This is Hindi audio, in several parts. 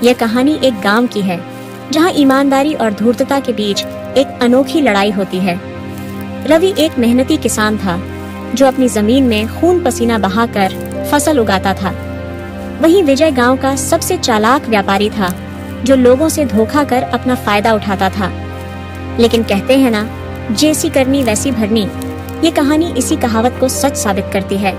यह कहानी एक गांव की है जहां ईमानदारी और धूर्तता के बीच एक अनोखी लड़ाई होती है। रवि एक मेहनती किसान था जो अपनी जमीन में खून पसीना बहाकर फसल उगाता था। वहीं विजय गांव का सबसे चालाक व्यापारी था जो लोगों से धोखा कर अपना फायदा उठाता था। लेकिन कहते हैं ना, जैसी करनी वैसी भरनी। ये कहानी इसी कहावत को सच साबित करती है।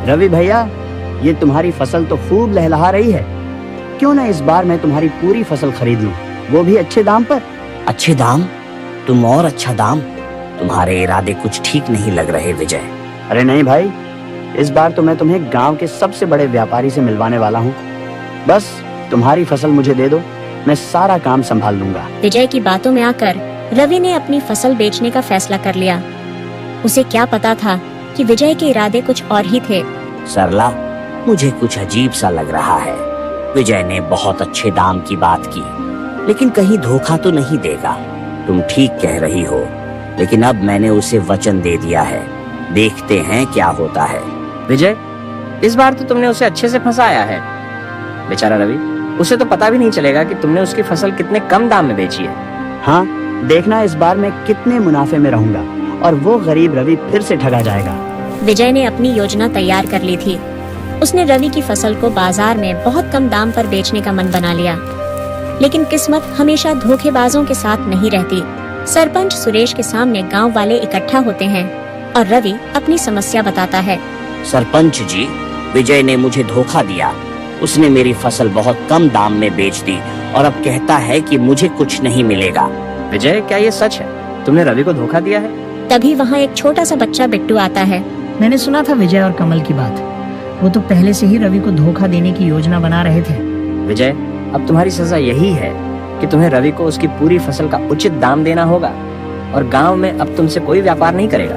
रवि भैया, ये तुम्हारी फसल तो खूब लहलहा रही है। क्यों ना इस बार मैं तुम्हारी पूरी फसल खरीद लूं, वो भी अच्छे दाम पर। अच्छे दाम? तुम और अच्छा दाम? तुम्हारे इरादे कुछ ठीक नहीं लग रहे विजय। अरे नहीं भाई, इस बार तो मैं तुम्हें गांव के सबसे बड़े व्यापारी से मिलवाने वाला हूँ। बस तुम्हारी फसल मुझे दे दो, मैं सारा काम संभाल लूंगा। विजय की बातों में आकर रवि ने अपनी फसल बेचने का फैसला कर लिया। उसे क्या पता था कि विजय के इरादे कुछ और ही थे। सरला, मुझे कुछ अजीब सा लग रहा है। विजय ने बहुत अच्छे दाम की बात की, लेकिन कहीं धोखा तो नहीं देगा। तुम ठीक कह रही हो, लेकिन अब मैंने उसे वचन दे दिया है। देखते हैं क्या होता है। विजय, इस बार तो तुमने उसे अच्छे से फंसाया है। बेचारा रवि, उसे तो पता भी नहीं चलेगा कि तुमने उसकी फसल कितने कम दाम में बेची है। हाँ, देखना इस बार मैं कितने मुनाफे में रहूंगा और वो गरीब रवि फिर से ठगा जाएगा। विजय ने अपनी योजना तैयार कर ली थी। उसने रवि की फसल को बाजार में बहुत कम दाम पर बेचने का मन बना लिया। लेकिन किस्मत हमेशा धोखेबाजों के साथ नहीं रहती। सरपंच सुरेश के सामने गांव वाले इकट्ठा होते हैं और रवि अपनी समस्या बताता है। सरपंच जी, विजय ने मुझे धोखा दिया। उसने मेरी फसल बहुत कम दाम में बेच दी और अब कहता है कि मुझे कुछ नहीं मिलेगा। विजय, क्या ये सच है? तुमने रवि को धोखा दिया है? तभी वहाँ एक छोटा सा बच्चा बिट्टू आता है। मैंने सुना था विजय और कमल की बात। वो तो पहले से ही रवि को धोखा देने की योजना बना रहे थे। विजय, अब तुम्हारी सजा यही है कि तुम्हें रवि को उसकी पूरी फसल का उचित दाम देना होगा और गांव में अब तुमसे कोई व्यापार नहीं करेगा।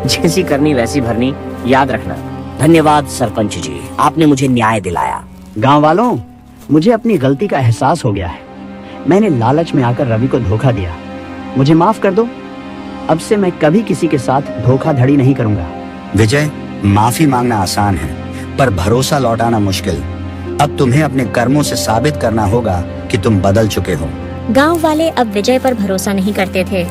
जैसी करनी वैसी भरनी, याद रखना। धन्यवाद सरपंच जी, आपने मुझे न्याय दिलाया। गांव वालों, मुझे अपनी गलती का एहसास हो गया है। मैंने लालच में आकर रवि को धोखा दिया। मुझे माफ कर दो। अब से मैं कभी किसी के साथ धोखाधड़ी नहीं करूंगा। विजय, माफी मांगना आसान है, पर भरोसा लौटाना मुश्किल। अब तुम्हें अपने कर्मों से साबित करना होगा कि तुम बदल चुके हो। गांव वाले अब विजय पर भरोसा नहीं करते थे।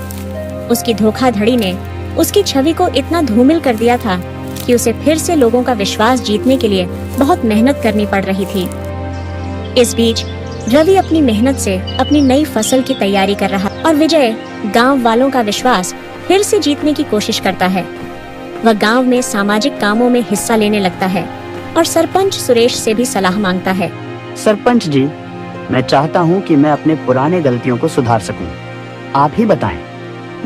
उसकी धोखाधड़ी ने उसकी छवि को इतना धूमिल कर दिया था कि उसे फिर से लोगों का विश्वास जीतने के लिए बहुत मेहनत करनी पड़ रही थी। इस बीच रवि अपनी मेहनत से अपनी नई फसल की तैयारी कर रहा और विजय गांव वालों का विश्वास फिर से जीतने की कोशिश करता है। वह गांव में सामाजिक कामों में हिस्सा लेने लगता है और सरपंच सुरेश से भी सलाह मांगता है। सरपंच जी, मैं चाहता हूँ कि मैं अपने पुराने गलतियों को सुधार सकूं। आप ही बताएं,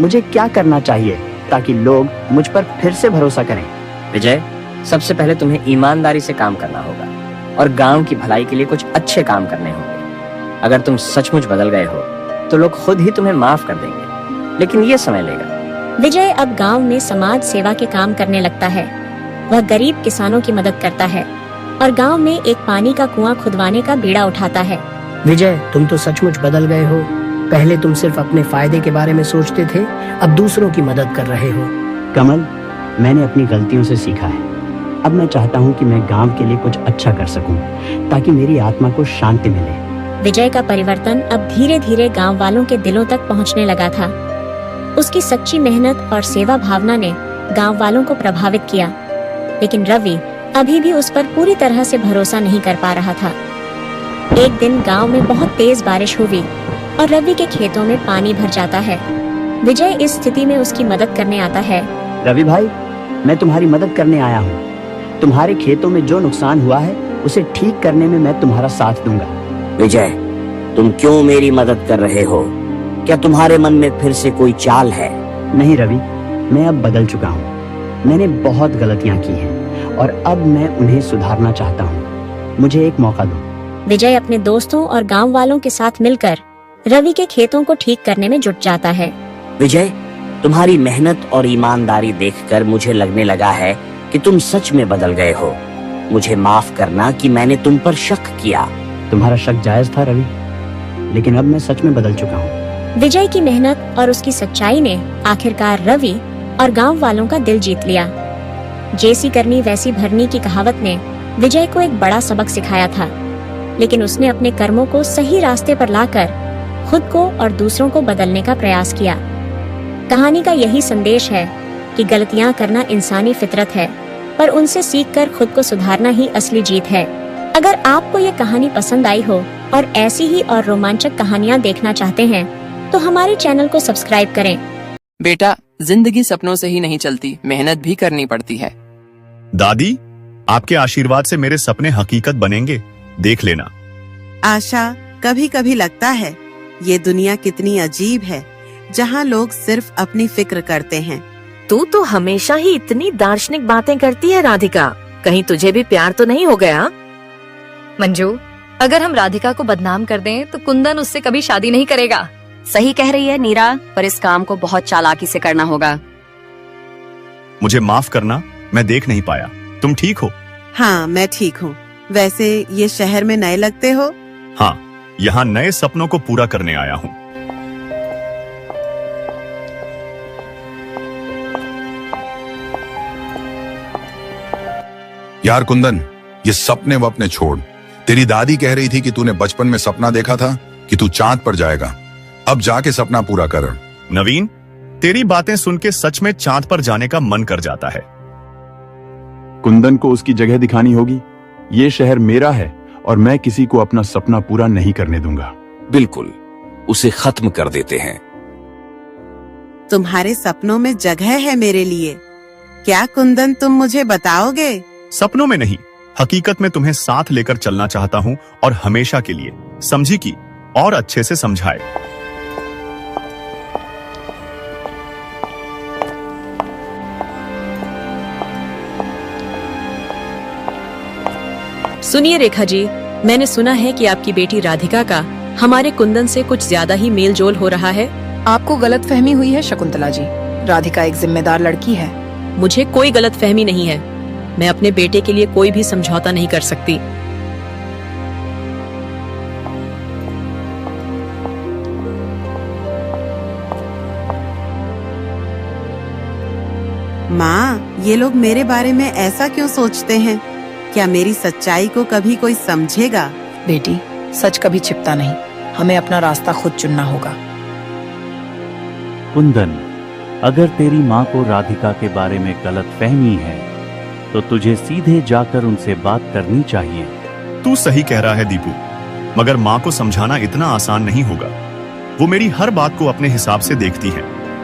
मुझे क्या करना चाहिए ताकि लोग मुझ पर फिर से भरोसा करें। विजय, सबसे पहले तुम्हें ईमानदारी से काम करना होगा और गांव की भलाई के लिए कुछ अच्छे काम करने होंगे। अगर तुम सचमुच बदल गए हो तो लोग खुद ही तुम्हें माफ कर देंगे, लेकिन ये समय लेगा। विजय अब गांव में समाज सेवा के काम करने लगता है। वह गरीब किसानों की मदद करता है और गांव में एक पानी का कुआं खुदवाने का बीड़ा उठाता है। विजय, तुम तो सचमुच बदल गए हो। पहले तुम सिर्फ अपने फायदे के बारे में सोचते थे, अब दूसरों की मदद कर रहे हो। कमल, मैंने अपनी गलतियों से सीखा है। अब मैं चाहता हूँ कि मैं गांव के लिए कुछ अच्छा कर सकूं, ताकि मेरी आत्मा को शांति मिले। विजय का परिवर्तन अब धीरे धीरे गांव वालों के दिलों तक पहुंचने लगा था। उसकी सच्ची मेहनत और सेवा भावना ने गांव वालों को प्रभावित किया, लेकिन रवि अभी भी उस पर पूरी तरह से भरोसा नहीं कर पा रहा था। एक दिन गांव में बहुत तेज बारिश हुई और रवि के खेतों में पानी भर जाता है। विजय इस स्थिति में उसकी मदद करने आता है। रवि भाई, मैं तुम्हारी मदद करने आया हूँ। तुम्हारे खेतों में जो नुकसान हुआ है उसे ठीक करने में मैं तुम्हारा साथ दूंगा। विजय, तुम क्यों मेरी मदद कर रहे हो? क्या तुम्हारे मन में फिर से कोई चाल है? नहीं रवि, मैं अब बदल चुका हूँ। मैंने बहुत गलतियाँ की हैं और अब मैं उन्हें सुधारना चाहता हूँ। मुझे एक मौका दो। विजय अपने दोस्तों और गांव वालों के साथ मिलकर रवि के खेतों को ठीक करने में जुट जाता है। विजय, तुम्हारी मेहनत और ईमानदारी देखकर मुझे लगने लगा है कि तुम सच में बदल गए हो। मुझे माफ करना कि मैंने तुम पर शक किया। तुम्हारा शक जायज था रवि, लेकिन अब मैं सच में बदल चुका हूँ। विजय की मेहनत और उसकी सच्चाई ने आखिरकार रवि और गांव वालों का दिल जीत लिया। जैसी करनी वैसी भरनी की कहावत ने विजय को एक बड़ा सबक सिखाया था। लेकिन उसने अपने कर्मों को सही रास्ते पर लाकर खुद को और दूसरों को बदलने का प्रयास किया। कहानी का यही संदेश है कि गलतियां करना इंसानी फितरत है, पर उनसे सीखकर खुद को सुधारना ही असली जीत है। अगर आपको ये कहानी पसंद आई हो और ऐसी ही और रोमांचक कहानियां देखना चाहते हैं तो हमारे चैनल को सब्सक्राइब करें। बेटा, जिंदगी सपनों से ही नहीं चलती, मेहनत भी करनी पड़ती है। दादी, आपके आशीर्वाद से मेरे सपने हकीकत बनेंगे, देख लेना। आशा, कभी कभी लगता है ये दुनिया कितनी अजीब है, जहाँ लोग सिर्फ अपनी फिक्र करते हैं। तू तो हमेशा ही इतनी दार्शनिक बातें करती है राधिका, कहीं तुझे भी प्यार तो नहीं हो गया? मंजू, अगर हम राधिका को बदनाम कर दें तो कुंदन उससे कभी शादी नहीं करेगा। सही कह रही है नीरा, पर इस काम को बहुत चालाकी से करना होगा। मुझे माफ करना, मैं देख नहीं पाया। तुम ठीक हो? हाँ, मैं ठीक हूँ। वैसे ये शहर में नए लगते हो? हाँ, यहाँ नए सपनों को पूरा करने आया हूँ। यार कुंदन, ये सपने वपने छोड़। तेरी दादी कह रही थी कि तूने बचपन में सपना देखा था कि तू चांद पर जाएगा। अब जाके सपना पूरा कर। नवीन, तेरी बातें सुन के सच में चांद पर जाने का मन कर जाता है। कुंदन को उसकी जगह दिखानी होगी। ये शहर मेरा है और मैं किसी को अपना सपना पूरा नहीं करने दूंगा। बिल्कुल, उसे खत्म कर देते हैं। तुम्हारे सपनों में जगह है मेरे लिए। क्या कुंदन, तुम मुझे बताओगे? सपनों में नहीं, हकीकत में तुम्हें साथ लेकर चलना चाहता हूँ, और हमेशा के लिए। समझी कि और अच्छे से समझाए। सुनिए रेखा जी, मैंने सुना है कि आपकी बेटी राधिका का हमारे कुंदन से कुछ ज्यादा ही मेल जोल हो रहा है। आपको गलत फहमी हुई है शकुंतला जी। राधिका एक जिम्मेदार लड़की है। मुझे कोई गलत फहमी नहीं है। मैं अपने बेटे के लिए कोई भी समझौता नहीं कर सकती। माँ, ये लोग मेरे बारे में ऐसा क्यों सोचते हैं? क्या मेरी सच्चाई को कभी कोई समझेगा? बेटी, सच कभी छिपता नहीं। हमें अपना रास्ता खुद चुनना होगा। कुंदन, अगर तेरी माँ को राधिका के बारे में गलत फहमी है तो तुझे सीधे जाकर उनसे बात करनी चाहिए। तू सही कह रहा है दीपू, मगर माँ को समझाना इतना आसान नहीं होगा। वो मेरी हर बात को अपने हिसाब से देखती है।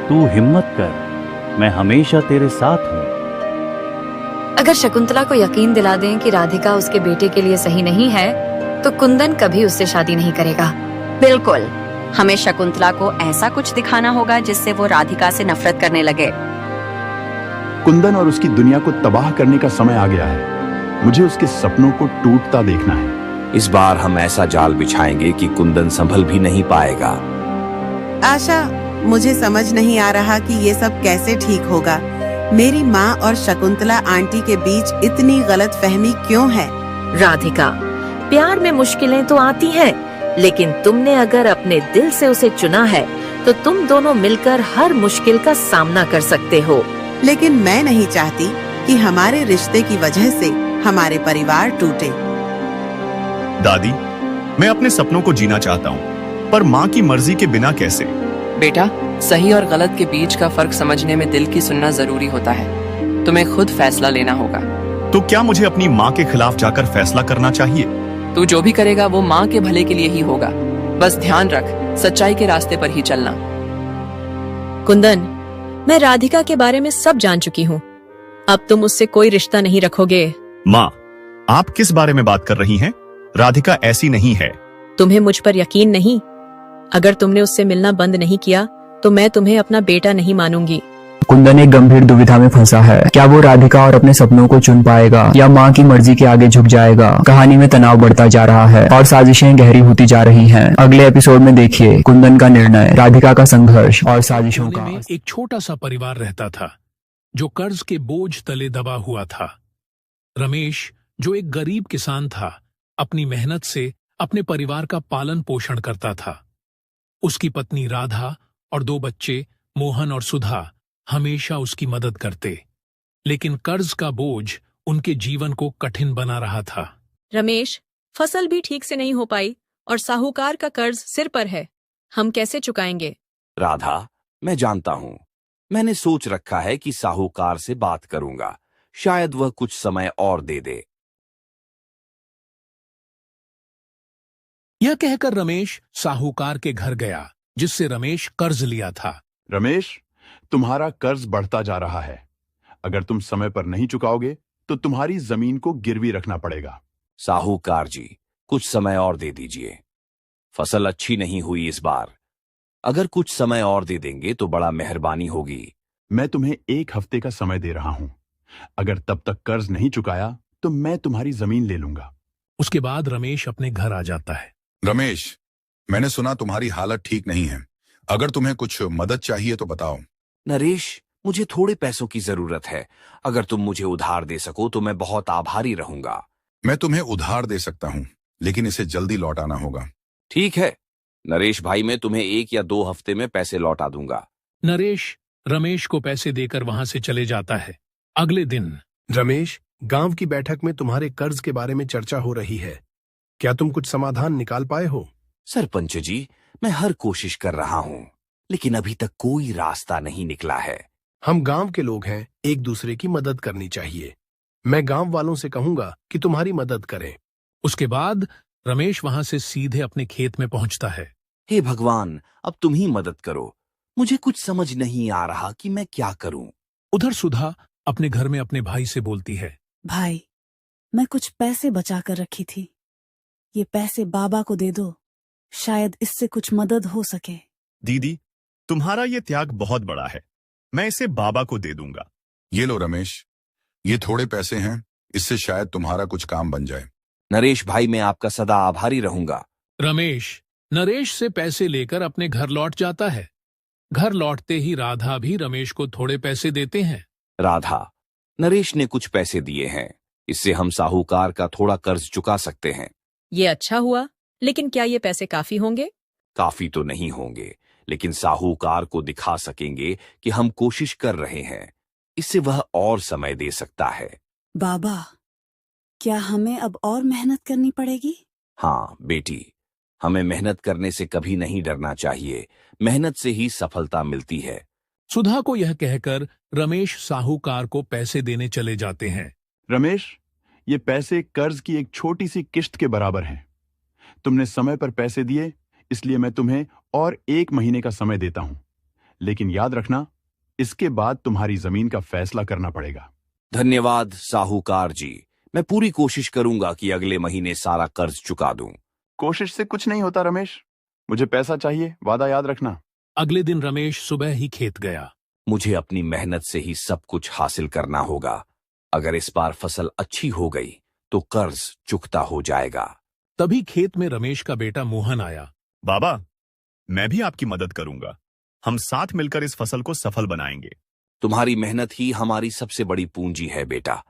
तू हिम्मत कर, मैं हमेशा तेरे साथ हूँ। अगर शकुंतला को यकीन दिला दें कि राधिका उसके बेटे के लिए सही नहीं है तो कुंदन कभी उससे शादी नहीं करेगा। बिल्कुल, हमें शकुंतला को ऐसा कुछ दिखाना होगा जिससे वो राधिका से नफरत करने लगे। कुंदन और उसकी दुनिया को तबाह करने का समय आ गया है। मुझे उसके सपनों को टूटता देखना है। इस बार हम ऐसा जाल बिछाएंगे कि कुंदन संभल भी नहीं पाएगा। आशा, मुझे समझ नहीं आ रहा कि ये सब कैसे ठीक होगा। मेरी माँ और शकुंतला आंटी के बीच इतनी गलत फहमी क्यों है? राधिका, प्यार में मुश्किलें तो आती हैं, लेकिन तुमने अगर अपने दिल से उसे चुना है तो तुम दोनों मिलकर हर मुश्किल का सामना कर सकते हो। लेकिन मैं नहीं चाहती कि हमारे रिश्ते की वजह से हमारे परिवार टूटे। दादी, मैं अपने सपनों को जीना चाहता हूँ, पर माँ की मर्जी के बिना कैसे? बेटा, सही और गलत के बीच का फर्क समझने में दिल की सुनना जरूरी होता है। तुम्हें खुद फैसला लेना होगा। तो क्या मुझे अपनी माँ के खिलाफ जाकर फैसला करना चाहिए? तू जो भी करेगा वो माँ के भले के लिए ही होगा। बस ध्यान रख, सच्चाई के रास्ते पर ही चलना। कुंदन, मैं राधिका के बारे में सब जान चुकी हूँ। अब तुम उससे कोई रिश्ता नहीं रखोगे। माँ, आप किस बारे में बात कर रही हैं? राधिका ऐसी नहीं है। तुम्हें मुझ पर यकीन नहीं? अगर तुमने उससे मिलना बंद नहीं किया तो मैं तुम्हें अपना बेटा नहीं मानूंगी। कुंदन एक गंभीर दुविधा में फंसा है। क्या वो राधिका और अपने सपनों को चुन पाएगा या माँ की मर्जी के आगे झुक जाएगा? कहानी में तनाव बढ़ता जा रहा है और साजिशें गहरी होती जा रही हैं। अगले एपिसोड में देखिए कुंदन का निर्णय, राधिका का संघर्ष और साजिशों का। एक छोटा सा परिवार रहता था जो कर्ज के बोझ तले दबा हुआ था। रमेश, जो एक गरीब किसान था, अपनी मेहनत से अपने परिवार का पालन पोषण करता था। उसकी पत्नी राधा और 2 बच्चे मोहन और सुधा हमेशा उसकी मदद करते, लेकिन कर्ज का बोझ उनके जीवन को कठिन बना रहा था। रमेश, फसल भी ठीक से नहीं हो पाई और साहूकार का कर्ज सिर पर है। हम कैसे चुकाएंगे? राधा, मैं जानता हूँ। मैंने सोच रखा है कि साहूकार से बात करूंगा। शायद वह कुछ समय और दे दे। यह कहकर रमेश साहूकार के घर गया जिससे रमेश कर्ज लिया था। रमेश, तुम्हारा कर्ज बढ़ता जा रहा है। अगर तुम समय पर नहीं चुकाओगे तो तुम्हारी जमीन को गिरवी रखना पड़ेगा। साहूकार जी, कुछ समय और दे दीजिए। फसल अच्छी नहीं हुई इस बार। अगर कुछ समय और दे देंगे तो बड़ा मेहरबानी होगी। मैं तुम्हें 1 हफ्ते का समय दे रहा हूं। अगर तब तक कर्ज नहीं चुकाया तो मैं तुम्हारी जमीन ले लूंगा। उसके बाद रमेश अपने घर आ जाता है। रमेश, मैंने सुना तुम्हारी हालत ठीक नहीं है। अगर तुम्हें कुछ मदद चाहिए तो बताओ। नरेश, मुझे थोड़े पैसों की जरूरत है। अगर तुम मुझे उधार दे सको तो मैं बहुत आभारी रहूंगा। मैं तुम्हें उधार दे सकता हूँ, लेकिन इसे जल्दी लौटाना होगा। ठीक है नरेश भाई, मैं तुम्हें 1 या 2 हफ्ते में पैसे लौटा दूंगा। नरेश रमेश को पैसे देकर वहां से चले जाता है। अगले दिन रमेश, गांव की बैठक में तुम्हारे कर्ज के बारे में चर्चा हो रही है। क्या तुम कुछ समाधान निकाल पाए हो? सरपंच जी, मैं हर कोशिश कर रहा हूँ, लेकिन अभी तक कोई रास्ता नहीं निकला है। हम गांव के लोग हैं, एक दूसरे की मदद करनी चाहिए। मैं गांव वालों से कहूंगा कि तुम्हारी मदद करें। उसके बाद रमेश वहां से सीधे अपने खेत में पहुंचता है। हे भगवान, अब तुम ही मदद करो। मुझे कुछ समझ नहीं आ रहा कि मैं क्या करूं। उधर सुधा अपने घर में अपने भाई से बोलती है। भाई, मैं कुछ पैसे बचा कर रखी थी। ये पैसे बाबा को दे दो, शायद इससे कुछ मदद हो सके। दीदी, तुम्हारा ये त्याग बहुत बड़ा है। मैं इसे बाबा को दे दूंगा। ये लो रमेश, ये थोड़े पैसे हैं, इससे शायद तुम्हारा कुछ काम बन जाए। नरेश भाई, मैं आपका सदा आभारी रहूंगा। रमेश नरेश से पैसे लेकर अपने घर लौट जाता है। घर लौटते ही राधा भी रमेश को थोड़े पैसे देते हैं। राधा, नरेश ने कुछ पैसे दिए हैं, इससे हम साहूकार का थोड़ा कर्ज चुका सकते हैं। ये अच्छा हुआ, लेकिन क्या ये पैसे काफी होंगे? काफी तो नहीं होंगे, लेकिन साहूकार को दिखा सकेंगे कि हम कोशिश कर रहे हैं। इससे वह और समय दे सकता है। बाबा, क्या हमें अब और मेहनत करनी पड़ेगी? हाँ बेटी, हमें मेहनत करने से कभी नहीं डरना चाहिए। मेहनत से ही सफलता मिलती है। सुधा को यह कहकर रमेश साहूकार को पैसे देने चले जाते हैं। रमेश, ये पैसे कर्ज की एक छोटी सी किश्त के बराबर हैं। तुमने समय पर पैसे दिए, इसलिए मैं तुम्हें और 1 महीने का समय देता हूं। लेकिन याद रखना, इसके बाद तुम्हारी जमीन का फैसला करना पड़ेगा। धन्यवाद साहूकार जी। मैं पूरी कोशिश करूंगा कि अगले महीने सारा कर्ज चुका दूं। कोशिश से कुछ नहीं होता रमेश। मुझे पैसा चाहिए, वादा याद रखना। अगले दिन रमेश सुबह ही खेत गया। मुझे अपनी मेहनत से ही सब कुछ हासिल करना होगा। अगर इस बार फसल अच्छी हो गई तो कर्ज चुकता हो जाएगा। तभी खेत में रमेश का बेटा मोहन आया। बाबा, मैं भी आपकी मदद करूंगा। हम साथ मिलकर इस फसल को सफल बनाएंगे। तुम्हारी मेहनत ही हमारी सबसे बड़ी पूंजी है बेटा।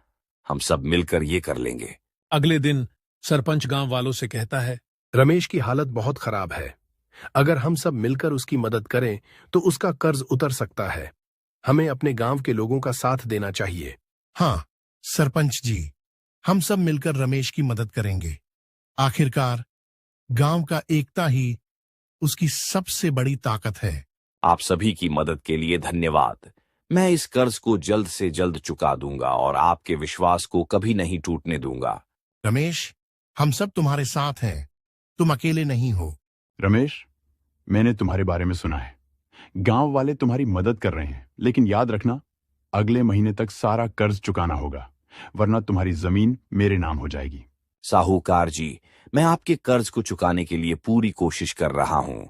हम सब मिलकर ये कर लेंगे। अगले दिन सरपंच गांव वालों से कहता है, रमेश की हालत बहुत खराब है। अगर हम सब मिलकर उसकी मदद करें तो उसका कर्ज उतर सकता है। हमें अपने गांव के लोगों का साथ देना चाहिए। हाँ सरपंच जी, हम सब मिलकर रमेश की मदद करेंगे। आखिरकार गांव का एकता ही उसकी सबसे बड़ी ताकत है। आप सभी की मदद के लिए धन्यवाद। मैं इस कर्ज को जल्द से जल्द चुका दूंगा और आपके विश्वास को कभी नहीं टूटने दूंगा। रमेश, हम सब तुम्हारे साथ हैं, तुम अकेले नहीं हो। रमेश, मैंने तुम्हारे बारे में सुना है। गांव वाले तुम्हारी मदद कर रहे हैं, लेकिन याद रखना, अगले महीने तक सारा कर्ज चुकाना होगा, वरना तुम्हारी जमीन मेरे नाम हो जाएगी। साहूकार जी, मैं आपके कर्ज को चुकाने के लिए पूरी कोशिश कर रहा हूं।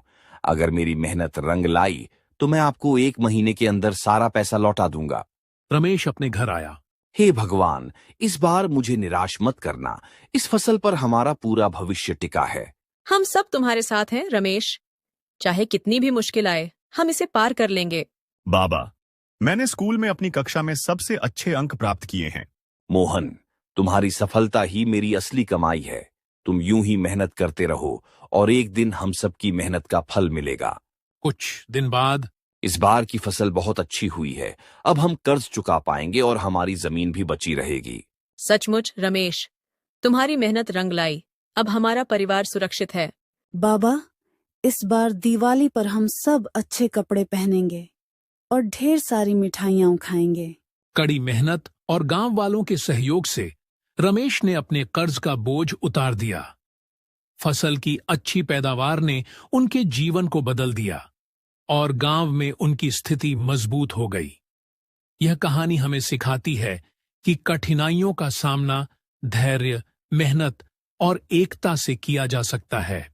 अगर मेरी मेहनत रंग लाई तो मैं आपको 1 महीने के अंदर सारा पैसा लौटा दूंगा। रमेश अपने घर आया। हे भगवान, इस बार मुझे निराश मत करना। इस फसल पर हमारा पूरा भविष्य टिका है। हम सब तुम्हारे साथ हैं रमेश। चाहे कितनी भी मुश्किल आए, हम इसे पार कर लेंगे। बाबा, मैंने स्कूल में अपनी कक्षा में सबसे अच्छे अंक प्राप्त किए हैं। मोहन, तुम्हारी सफलता ही मेरी असली कमाई है। तुम यूं ही मेहनत करते रहो और एक दिन हम सबकी मेहनत का फल मिलेगा। कुछ दिन बाद इस बार की फसल बहुत अच्छी हुई है। अब हम कर्ज चुका पाएंगे और हमारी जमीन भी बची रहेगी। सचमुच रमेश, तुम्हारी मेहनत रंग लाई। अब हमारा परिवार सुरक्षित है। बाबा, इस बार दिवाली पर हम सब अच्छे कपड़े पहनेंगे और ढेर सारी मिठाइयाँ खाएंगे। कड़ी मेहनत और गांव वालों के सहयोग से रमेश ने अपने कर्ज का बोझ उतार दिया। फसल की अच्छी पैदावार ने उनके जीवन को बदल दिया और गांव में उनकी स्थिति मजबूत हो गई। यह कहानी हमें सिखाती है कि कठिनाइयों का सामना धैर्य, मेहनत और एकता से किया जा सकता है।